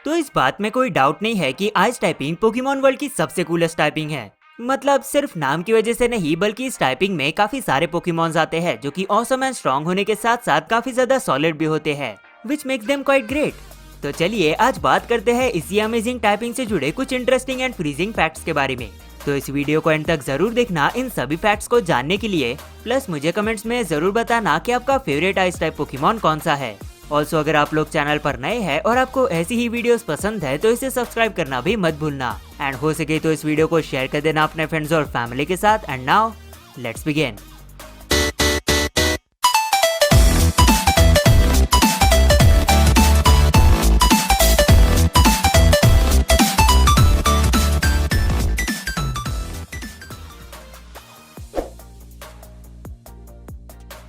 तो इस बात में कोई डाउट नहीं है कि आइस टाइपिंग पोकेमॉन वर्ल्ड की सबसे कूलेस्ट टाइपिंग है। मतलब सिर्फ नाम की वजह से नहीं, बल्कि इस टाइपिंग में काफी सारे पोकेमॉन्स आते हैं जो कि ऑसम एंड स्ट्रॉन्ग होने के साथ साथ काफी ज्यादा सॉलिड भी होते हैं, which makes them quite great. तो चलिए आज बात करते हैं इसी अमेजिंग टाइपिंग से जुड़े कुछ इंटरेस्टिंग एंड फ्रीजिंग फैक्ट्स के बारे में। तो इस वीडियो को एंड तक जरूर देखना इन सभी फैक्ट्स को जानने के लिए। प्लस मुझे कमेंट्स में जरूर बताना कि आपका फेवरेट आइस टाइप पोकेमॉन कौन सा है। ऑल्सो अगर आप लोग चैनल पर नए हैं और आपको ऐसी ही वीडियोस पसंद है तो इसे सब्सक्राइब करना भी मत भूलना। एंड हो सके तो इस वीडियो को शेयर कर देना अपने फ्रेंड्स और फैमिली के साथ। And now let's begin.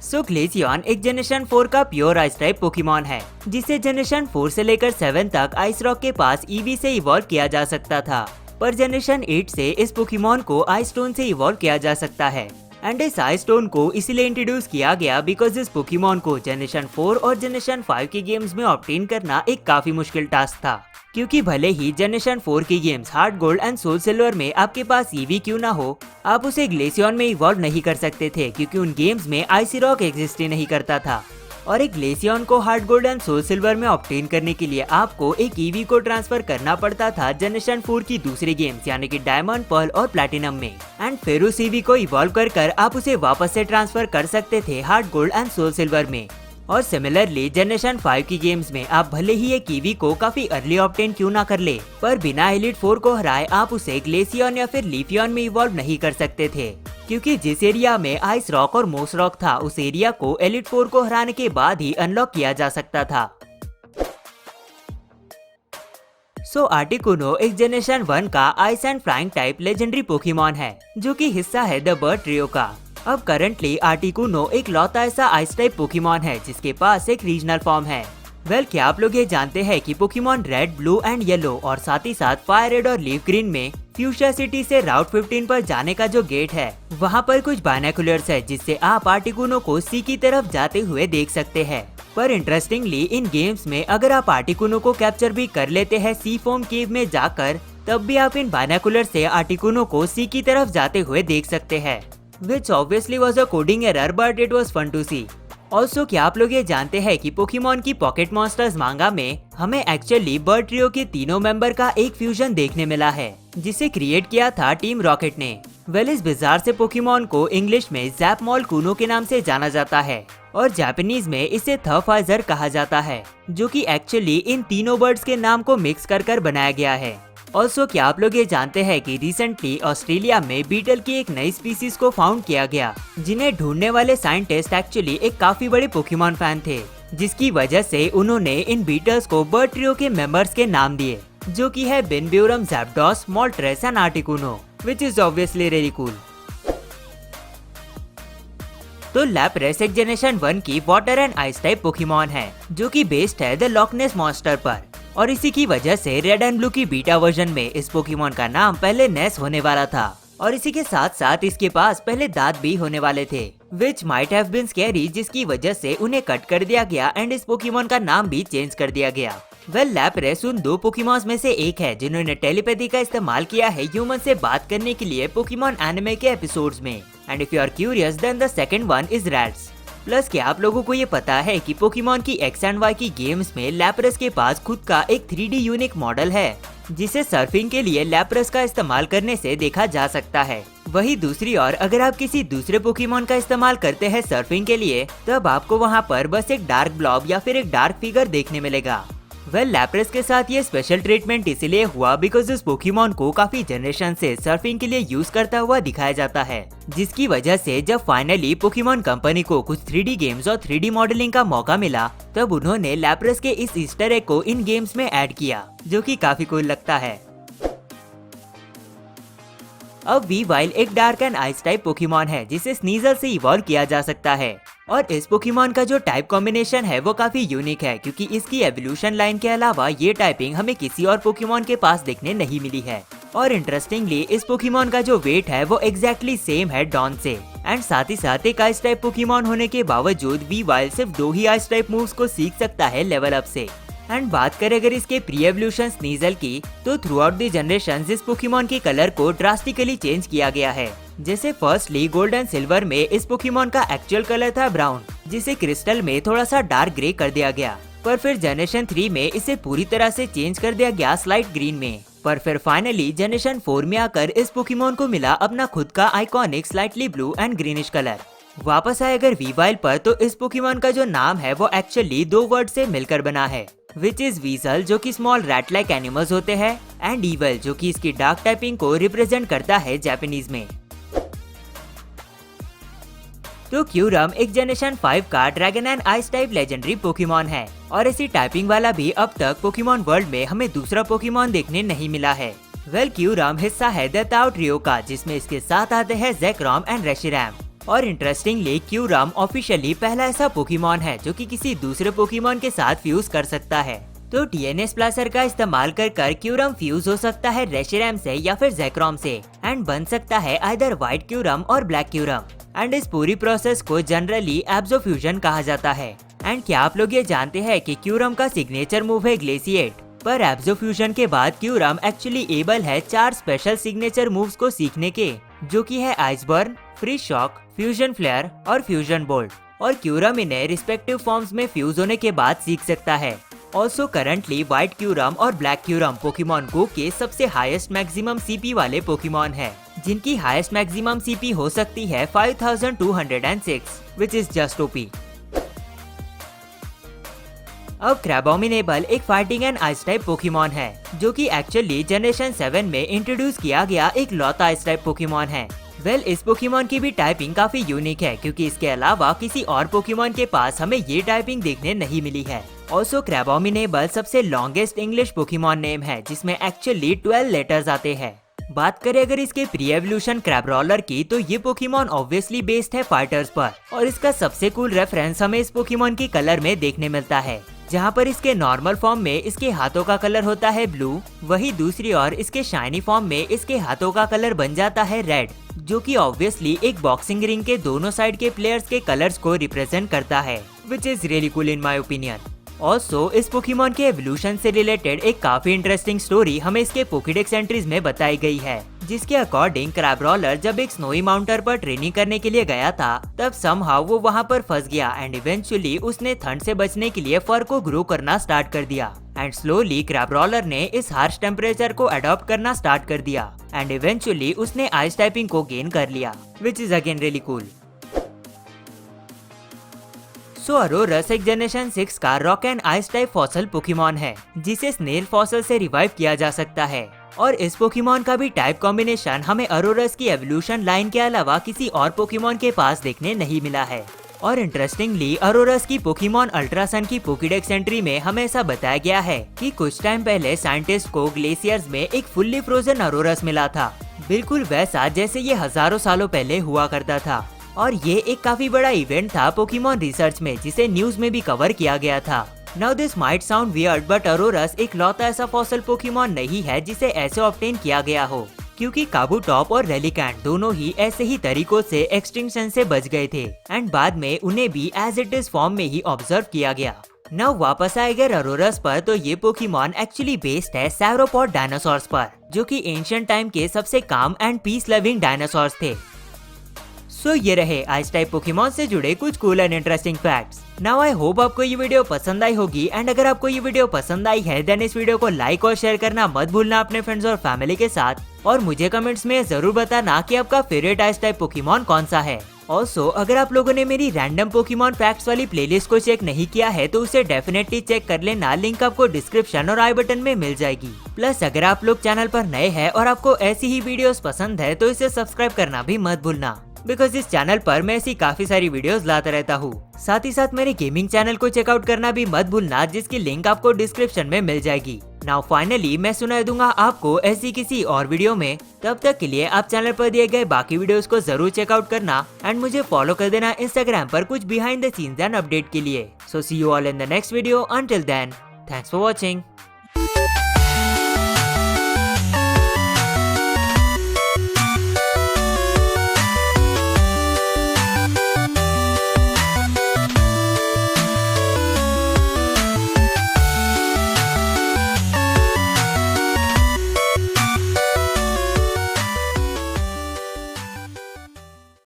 So Glaceon एक जनरेशन 4 का प्योर आइस टाइप पोकेमॉन है, जिसे जनरेशन 4 से लेकर 7 तक आइस रॉक के पास ईवी से इवॉल्व किया जा सकता था, पर जनरेशन 8 से इस पोकेमॉन को आइस स्टोन से इवॉल्व किया जा सकता है। एंड इस आइस स्टोन को इसीलिए इंट्रोड्यूस किया गया बिकॉज इस पोकेमॉन को जनरेशन 4 और जनरेशन 5 के गेम्स में ऑब्टेन करना एक काफी मुश्किल टास्क था, क्योंकि भले ही जनरेशन 4 की games HeartGold and SoulSilver में आपके पास ईवी क्यों ना हो, आप उसे ग्लेसियन में इवॉल्व नहीं कर सकते थे, क्योंकि उन गेम्स में आइसी रॉक एग्जिस्ट ही नहीं करता था। और एक ग्लेसियन को HeartGold and SoulSilver में ऑब्टेन करने के लिए आपको एक ईवी को ट्रांसफर करना पड़ता था जनरेशन 4 की दूसरी गेम्स यानी कि डायमंड, पर्ल और प्लैटिनम में। एंड फिर उस ईवी को इवॉल्व कर आप उसे वापस से ट्रांसफर कर सकते थे HeartGold and SoulSilver में। और सिमिलरली जनरेशन 5 की गेम्स में आप भले ही एक ईवी को काफी अर्ली ऑब्टेन क्यों ना कर ले, पर बिना एलिट 4 को हराए आप उसे ग्लेसियन या फिर लीफियन में इवॉल्व नहीं कर सकते थे, क्योंकि जिस एरिया में आइस रॉक और मोस रॉक था उस एरिया को एलिट 4 को हराने के बाद ही अनलॉक किया जा सकता था। सो आर्टिकुनो एक जनरेशन 1 का ice and flying type legendary Pokemon है, जो कि हिस्सा है द बर्ड ट्रियो का। अब करंटली आर्टिकुनो एक लौता ऐसा आइस टाइप पोकेमॉन है जिसके पास एक रीजनल फॉर्म है। क्या आप लोग ये जानते हैं कि Pokemon red, blue and yellow और साथ ही साथ फायर रेड और लीफ ग्रीन में फ्यूशिया सिटी से राउट 15 पर जाने का जो गेट है वहाँ पर कुछ बायनोकुलर्स है, जिससे आप आर्टिकुनो को सी की तरफ जाते हुए देख सकते हैं। पर इंटरेस्टिंगली इन गेम्स में अगर आप आर्टिकुनो को कैप्चर भी कर लेते हैं सी फॉर्म केव में जाकर, तब भी आप इन बायनोकुलर से आर्टिकुनो को सी की तरफ जाते हुए देख सकते हैं, which obviously was a coding error but it was fun to see. Also क्या आप लोग ये जानते हैं कि पोकेमॉन की पॉकेट मॉन्स्टर्स मांगा में हमें एक्चुअली बर्ड ट्रियो के तीनों मेंबर का एक फ्यूजन देखने मिला है, जिसे क्रिएट किया था टीम रॉकेट ने। इस बिजार से पोकेमॉन को इंग्लिश में ज़ैपमॉल कूनो के नाम से जाना जाता है और जापानीज में इसे थफाइजर कहा जाता है, जो कि एक्चुअली इन तीनों बर्ड्स के नाम को मिक्स कर बनाया गया है। ऑल्सो क्या आप लोग ये जानते हैं कि रिसेंटली ऑस्ट्रेलिया में बीटल की एक नई स्पीसीज को फाउंड किया गया, जिन्हें ढूंढने वाले साइंटिस्ट एक्चुअली एक काफी बड़े पोकेमॉन फैन थे, जिसकी वजह से उन्होंने इन बीटल्स को बर्ड ट्रियो के मेंबर्स के नाम दिए, जो कि है बिनब्यूरम, Zapdos, Moltres and Articuno, which is obviously really cool. तो लैप्रेस एक जनरेशन 1 की water and ice type Pokemon है, जो कि बेस्ड है द लॉकनेस मॉन्स्टर पर, और इसी की वजह से रेड एंड ब्लू की बीटा वर्जन में इस पोकेमॉन का नाम पहले नेस होने वाला था, और इसी के साथ साथ इसके पास पहले दांत भी होने वाले थे, which might have been scary, जिसकी वजह से उन्हें कट कर दिया गया एंड इस पोकेमॉन का नाम भी चेंज कर दिया गया। लैप्रेस उन दो पोकेमॉन्स में से एक है जिन्होंने टेलीपैथी का इस्तेमाल किया है ह्यूमन से बात करने के लिए पोकेमॉन एनिमे के एपिसोड्स में। And if you are curious then the second one is rats. Plus क्या आप लोगों को ये पता है कि पोकेमॉन की एक्स एंड वाई की गेम्स में लैप्रेस के पास खुद का एक 3D यूनिक मॉडल है, जिसे सर्फिंग के लिए लैप्रेस का इस्तेमाल करने से देखा जा सकता है। वही दूसरी ओर अगर आप किसी दूसरे पोकेमॉन का इस्तेमाल करते हैं सर्फिंग के लिए, तब आपको वहाँ पर बस एक डार्क ब्लॉब या फिर एक डार्क फिगर देखने मिलेगा। लैप्रेस के साथ ये स्पेशल ट्रीटमेंट इसीलिए हुआ बिकॉज इस पोकेमॉन को काफी जनरेशन से सर्फिंग के लिए यूज करता हुआ दिखाया जाता है, जिसकी वजह से जब फाइनली पोकेमॉन कंपनी को कुछ 3D गेम्स और 3D मॉडलिंग का मौका मिला, तब उन्होंने लैप्रेस के इस ईस्टर एग को इन गेम्स में ऐड किया, जो कि काफी कूल लगता है। अब वीवाइल एक dark and ice type Pokemon है, जिसे स्नीजल से इवॉल्व किया जा सकता है, और इस पोकेमॉन का जो टाइप कॉम्बिनेशन है वो काफी यूनिक है, क्योंकि इसकी एवोल्यूशन लाइन के अलावा ये टाइपिंग हमें किसी और पोकेमॉन के पास देखने नहीं मिली है। और इंटरेस्टिंगली इस पोकेमॉन का जो वेट है वो एग्जैक्टली सेम है डॉन से। एंड साथ ही साथ एक आइस टाइप पोकेमॉन होने के बावजूद वीवाइल सिर्फ 2 ही आइस टाइप मूव्स को सीख सकता है लेवल अप से। एंड बात करें अगर इसके प्री एवोल्यूशन स्नीजल की, तो थ्रू आउट द जनरेशन इस पोकेमॉन के कलर को ड्रास्टिकली चेंज किया गया है। जैसे फर्स्टली गोल्ड एंड सिल्वर में इस पोकेमॉन का एक्चुअल कलर था ब्राउन, जिसे क्रिस्टल में थोड़ा सा डार्क ग्रे कर दिया गया। पर फिर जनरेशन 3 में इसे पूरी तरह से चेंज कर दिया गया स्लाइट ग्रीन में। पर फिर फाइनली जनरेशन 4 में आकर इस पोकेमॉन को मिला अपना खुद का iconic slightly blue and greenish colour. वापस आए अगर वीवाइल पर, तो इस पोकेमॉन का जो नाम है वो एक्चुअली 2 वर्ड से मिलकर बना है, विच इज वीजल जो कि स्मॉल रैट लाइक एनिमल्स होते हैं, एंड ईवल जो कि इसकी डार्क टाइपिंग को रिप्रेजेंट करता है जापानीज में। तो क्यूरम एक जनरेशन 5 का dragon and ice type legendary Pokemon है, और ऐसी टाइपिंग वाला भी अब तक पोकेमॉन वर्ल्ड में हमें दूसरा पोकेमॉन देखने नहीं मिला है। क्यूरम हिस्सा है द ताओ ट्रियो का, जिसमें इसके साथ आते हैं ज़ेक्रोम एंड रेशिराम। और इंटरेस्टिंगली क्यूरम ऑफिशियली पहला ऐसा पोकेमॉन है जो कि किसी दूसरे पोकेमॉन के साथ फ्यूज कर सकता है। तो TNS प्लासर का इस्तेमाल कर क्यूरम फ्यूज हो सकता है रेशिराम से या फिर ज़ेक्रोम से, एंड बन सकता है आइदर व्हाइट क्यूरम और ब्लैक क्यूरम। एंड इस पूरी प्रोसेस को जनरली एब्सो फ्यूजन कहा जाता है। एंड क्या आप लोग ये जानते हैं कि क्यूरम का सिग्नेचर मूव है ग्लेशिएट, पर एब्सो फ्यूजन के बाद क्यूरम एक्चुअली एबल है 4 स्पेशल सिग्नेचर मूव्स को सीखने के, जो कि है आइसबर्न, फ्रीज शॉक, फ्यूजन फ्लेयर और फ्यूजन बोल्ट। और क्यूरम इन्हें रिस्पेक्टिव फॉर्म्स में फ्यूज होने के बाद सीख सकता है। ऑल्सो करंटली व्हाइट क्यूरम और ब्लैक क्यूरम पोकेमॉन गो के सबसे हाईएस्ट मैक्सिमम CP वाले पोकेमॉन है, जिनकी हाईएस्ट मैक्सिमम CP हो सकती है 5206, विच इज जस्ट OP। अब क्रैबोमिनेबल एक fighting and ice type Pokemon है, जो कि एक्चुअली जनरेशन 7 में इंट्रोड्यूस किया गया एक लौता आइस टाइप पोकेमॉन है। इस पोकेमॉन की भी टाइपिंग काफी यूनिक है, क्योंकि इसके अलावा किसी और पोकेमॉन के पास हमें ये टाइपिंग देखने नहीं मिली है। ऑल्सो क्रैबोमिनेबल सबसे लॉन्गेस्ट इंग्लिश पोकेमॉन नेम है, जिसमें एक्चुअली 12 लेटर्स आते हैं। बात करें अगर इसके प्री एवोल्यूशन क्रैबरोलर की, तो ये पोकेमॉन ऑब्वियसली बेस्ड है फाइटर्स पर, और इसका सबसे कूल रेफरेंस हमें इस पोकेमॉन की कलर में देखने मिलता है, जहाँ पर इसके नॉर्मल फॉर्म में इसके हाथों का कलर होता है ब्लू, वही दूसरी ओर इसके शाइनी फॉर्म में इसके हाथों का कलर बन जाता है रेड, जो कि ऑब्वियसली एक बॉक्सिंग रिंग के दोनों साइड के प्लेयर्स के कलर्स को रिप्रेजेंट करता है, which is really cool in my opinion. Also इस पोकेमॉन के एवोल्यूशन से रिलेटेड एक काफी इंटरेस्टिंग स्टोरी हमें इसके पोकेडेक्स एंट्रीज में बताई गई है, जिसके अकॉर्डिंग क्रैबरोलर जब एक स्नोई माउंटेन पर ट्रेनिंग करने के लिए गया था, तब समहाउ वो वहाँ पर फंस गया, एंड इवेंचुअली उसने ठंड से बचने के लिए फर को ग्रो करना स्टार्ट कर दिया, एंड स्लोली क्रैबरोलर ने इस हार्श टेम्परेचर को अडॉप्ट करना स्टार्ट कर दिया, एंड इवेंचुअली उसने आइस टाइपिंग को गेन कर लिया, which is again really cool. So Aurorus एक जनरेशन 6 का rock and ice type fossil Pokemon है, जिसे स्नेल फॉसल से रिवाइव किया जा सकता है। और इस पोकेमॉन का भी टाइप कॉम्बिनेशन हमें अरोरस की एवोल्यूशन लाइन के अलावा किसी और पोकेमॉन के पास देखने नहीं मिला है। और इंटरेस्टिंगली अरोरस की पोकेमॉन अल्ट्रासन की पोकेडेक्स एंट्री में हमें ऐसा बताया गया है कि कुछ टाइम पहले साइंटिस्ट को ग्लेशियर्स में एक फुल्ली फ्रोजन अरोरस मिला था, बिल्कुल वैसा जैसे ये हजारों सालों पहले हुआ करता था। और ये एक काफी बड़ा इवेंट था पोकेमॉन रिसर्च में, जिसे न्यूज में भी कवर किया गया था। Now this might sound weird, but Aurorus एक लौता ऐसा फॉसल पोकेमॉन नहीं है जिसे ऐसे ऑब्टेन किया गया हो, क्योंकि काबूटॉप और रेलिकैंट दोनों ही ऐसे ही तरीकों से एक्सटिंक्शन से बच गए थे, एंड बाद में उन्हें भी एज इट इज फॉर्म में ही ऑब्जर्व किया गया। नाउ वापस आए अगर अरोरस पर, तो ये पोकेमॉन एक्चुअली बेस्ड है सैरोपॉड डायनासोर्स पर, जो कि एंशिएंट टाइम के सबसे काम एंड पीस लविंग डायनासोर्स थे। सो ये रहे आइस टाइप पोकेमॉन से जुड़े कुछ cool and interesting facts. Now I hope आपको ये वीडियो पसंद आई होगी, एंड अगर आपको ये वीडियो पसंद आई है देन इस वीडियो को लाइक और शेयर करना मत भूलना अपने फ्रेंड्स और फैमिली के साथ, और मुझे कमेंट्स में जरूर बताना कि आपका फेवरेट आइस टाइप पोकेमॉन कौन सा है। ऑल्सो अगर आप लोगों ने मेरी रैंडम पोकेमॉन फैक्ट्स वाली प्लेलिस्ट को चेक नहीं किया है तो उसे डेफिनेटली चेक कर लेना, लिंक आपको डिस्क्रिप्शन और आई बटन में मिल जाएगी। प्लस अगर आप लोग चैनल पर नए हैं और आपको ऐसी ही वीडियोस पसंद है तो इसे सब्सक्राइब करना भी मत भूलना, बिकॉज इस चैनल पर मैं ऐसी काफी सारी वीडियोस लाता रहता हूँ। साथ ही साथ मेरे गेमिंग चैनल को चेकआउट करना भी मत भूलना, जिसकी लिंक आपको डिस्क्रिप्शन में मिल जाएगी। नाउ फाइनली मैं सुना दूंगा आपको ऐसी किसी और वीडियो में। तब तक के लिए आप चैनल पर दिए गए बाकी वीडियोस को जरूर चेकआउट करना, एंड मुझे फॉलो कर देना इंस्टाग्राम पर कुछ behind the scenes and update के लिए। So see you all in the next video, until then thanks for watching.